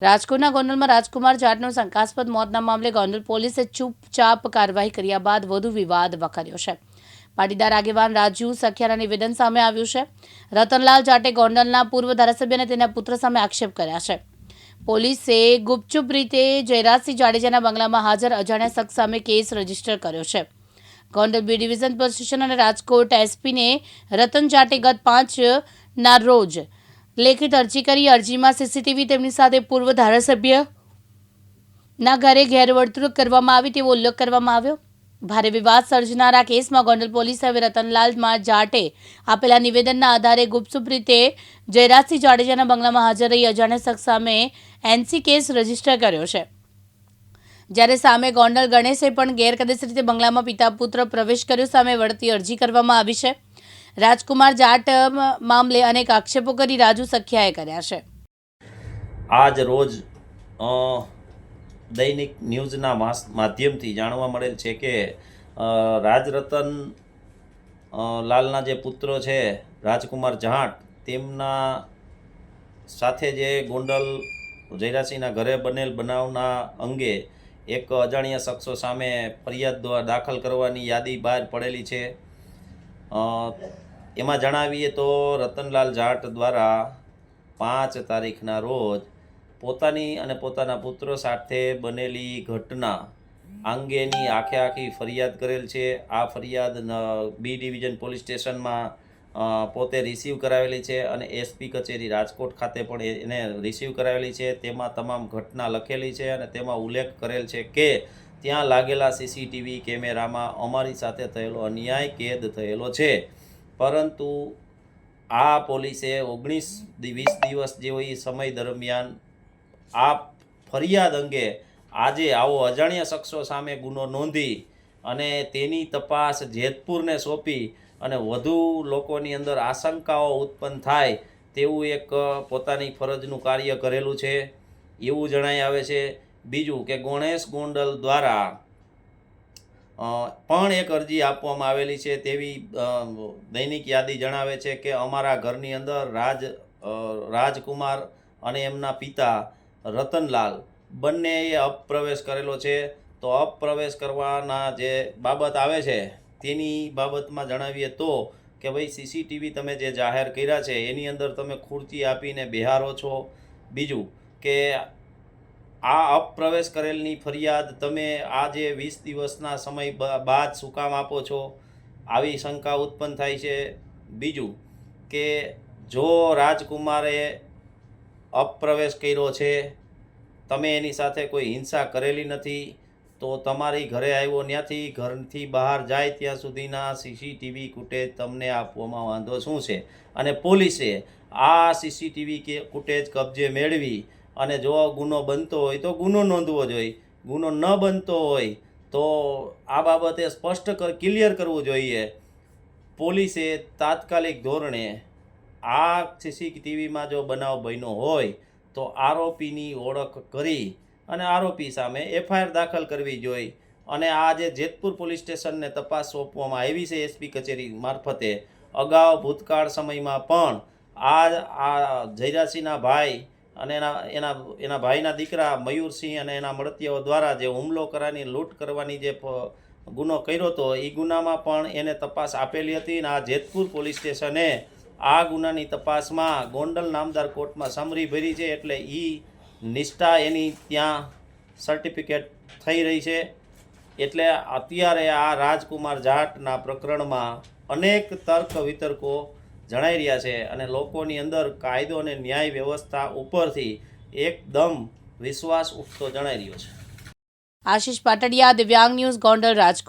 રાજકોટના ગોંડલમાં રાજકુમાર જાટનું શંકાસ્પદ મોતના મામલે ગોંડલ પોલીસે ચૂપચાપ કાર્યવાહી કર્યા બાદ વધુ વિવાદ વકર્યો છે. પાટીદાર આગેવાન રાજુ સખિયાના નિવેદન સામે આવ્યું છે. રતનલાલ જાટે ગોંડલના પૂર્વ ધારાસભ્ય અને તેના પુત્ર સામે આક્ષેપ કર્યા છે. પોલીસે ગુપચુપ રીતે જયરાજસિંહ જાડેજાના બંગલામાં હાજર અજાણ્યા શખ્સ સામે કેસ રજીસ્ટર કર્યો છે. Gondal B division police station અને રાજકોટ એસપીને રતન જાટે ગત 5ના રોજ લેખિત અરજી કરી. અરજીમાં સીસીટીવી તેમની સાથે પૂર્વ ધારાસભ્યના ઘરે ગેરવર્તણૂક કરવામાં આવી તેવો ઉલ્લેખ કરવામાં આવ્યો. ભારે વિવાદ સર્જનારા કેસમાં ગોંડલ પોલીસે હવે રતનલાલ જાટે આપેલા નિવેદનના આધારે ગુપચુપ રીતે જયરાજસિંહ જાડેજાના બંગલામાં હાજર રહી અજાણ્યા શખ્સ સામે એનસી કેસ રજીસ્ટર કર્યો છે. જ્યારે સામે ગોંડલ ગણેશે પણ ગેરકાયદેસર રીતે બંગલામાં પિતા પુત્ર પ્રવેશ કર્યો સામે વળતી અરજી કરવામાં આવી છે. રાજકુમાર જાટ મામલે અનેક આક્ષેપો કરી રાજુ સખિયાએ કર્યા છે. આજ રોજ દૈનિક ન્યૂઝના માધ્યમથી જાણવા મળેલ છે કે રાજરતન લાલના જે પુત્રો છે રાજકુમાર જાટ, તેમના સાથે જે ગોંડલ જયરાજસિંહના ઘરે બનેલ બનાવના અંગે એક અજાણ્યા શખ્સો સામે ફરિયાદ દાખલ કરવાની યાદી બહાર પડેલી છે. એમાં જણાવીએ તો રતનલાલ જાટ દ્વારા 5 તારીખના રોજ પોતાની અને પોતાના પુત્ર સાથે બનેલી ઘટના અંગેની આખી ફરિયાદ કરેલ છે. આ ફરિયાદ બી ડિવિઝન પોલીસ સ્ટેશનમાં પોતે રિસીવ કરાવેલી છે અને એસપી કચેરી રાજકોટ ખાતે પણ એને રિસીવ કરાવેલી છે. તેમાં તમામ ઘટના લખેલી છે અને તેમાં ઉલ્લેખ કરેલ છે કે ત્યાં લાગેલા સીસીટીવી કેમેરામાં અમારી સાથે થયેલો અન્યાય કેદ થયેલો છે. પરંતુ આ પોલીસે 19-20 દિવસ જેવી સમય દરમિયાન આ ફરિયાદ અંગે આજે આવો અજાણ્યા શખ્સો સામે ગુનો નોંધી અને તેની તપાસ જેતપુરને સોંપી અને વધુ લોકોની અંદર આશંકાઓ ઉત્પન્ન થાય તેવું એક પોતાની ફરજનું કાર્ય કરેલું છે એવું જણાઈ આવે છે. બીજું કે ગણેશ ગોંડલ દ્વારા પણ એક અરજી આપવામાં આવેલી છે તેવી દૈનિક યાદી જણાવે છે કે અમારા ઘરની અંદર રાજકુમાર અને એમના પિતા રતનલાલ બંનેએ અપપ્રવેશ કરેલો છે. તો અપપ્રવેશ કરવાના જે બાબત આવે છે તેની બાબતમાં જણાવીએ તો કે ભાઈ સીસીટીવી તમે જે જાહેર કર્યા છે એની અંદર તમે ખુરચી આપીને બિહારો છો. બીજું કે આ અપપ્રવેશ કરેલની ફરિયાદ તમે આ જે 20 દિવસના સમય બાદ શું કામ આપો છો, આવી શંકા ઉત્પન્ન થાય છે. બીજું કે જો રાજકુમારે અપપ્રવેશ કર્યો છે, તમે એની સાથે કોઈ હિંસા કરેલી નથી, તો તમારી ઘરે આવ્યો ત્યાંથી ઘરથી બહાર જાય ત્યાં સુધીના સીસીટીવી ફૂટેજ તમને આપવામાં વાંધો શું છે. અને પોલીસે આ સીસીટીવી ફૂટેજ કબજે મેળવી અને જો ગુનો બનતો હોય તો ગુનો નોંધવો જોઈએ, ગુનો ન બનતો હોય તો આ બાબતે સ્પષ્ટ ક્લિયર કરવું જોઈએ. પોલીસે તાત્કાલિક ધોરણે આ સીસીટીવીમાં જો બનાવ બન્યો હોય તો આરોપીની ઓળખ કરી અને આરોપી સામે એફઆઈઆર દાખલ કરવી જોઈએ. અને આ જે જેતપુર પોલીસ સ્ટેશનને તપાસ સોંપવામાં આવી છે એસપી કચેરી મારફતે, અગાઉ ભૂતકાળ સમયમાં પણ આ જયરાજસિંહના ભાઈ અને એના ભાઈના દીકરા મયુરસિંહ અને એના મળતિયાઓ દ્વારા જે હુમલો કરવાની લૂંટ કરવાની જે ગુનો કર્યો હતો એ ગુનામાં પણ એને તપાસ આપેલી હતી. અને આ જેતપુર પોલીસ સ્ટેશને આ ગુનાની તપાસમાં ગોંડલ નામદાર કોર્ટમાં સમરી ભરી છે. એટલે નિષ્ઠા એની ત્યાં સર્ટિફિકેટ થઈ રહી છે. એટલે અત્યારે આ રાજકુમાર જાટના પ્રકરણમાં અનેક તર્ક વિતર્કો જણાઈ રહ્યા છે અને લોકોની અંદર કાયદો અને ન્યાય વ્યવસ્થા ઉપરથી એકદમ વિશ્વાસ ઉઠતો જણાઈ રહ્યો છે. આશીષ પાટડિયા, દિવ્યાંગ ન્યૂઝ, ગોંડલ, રાજકોટ.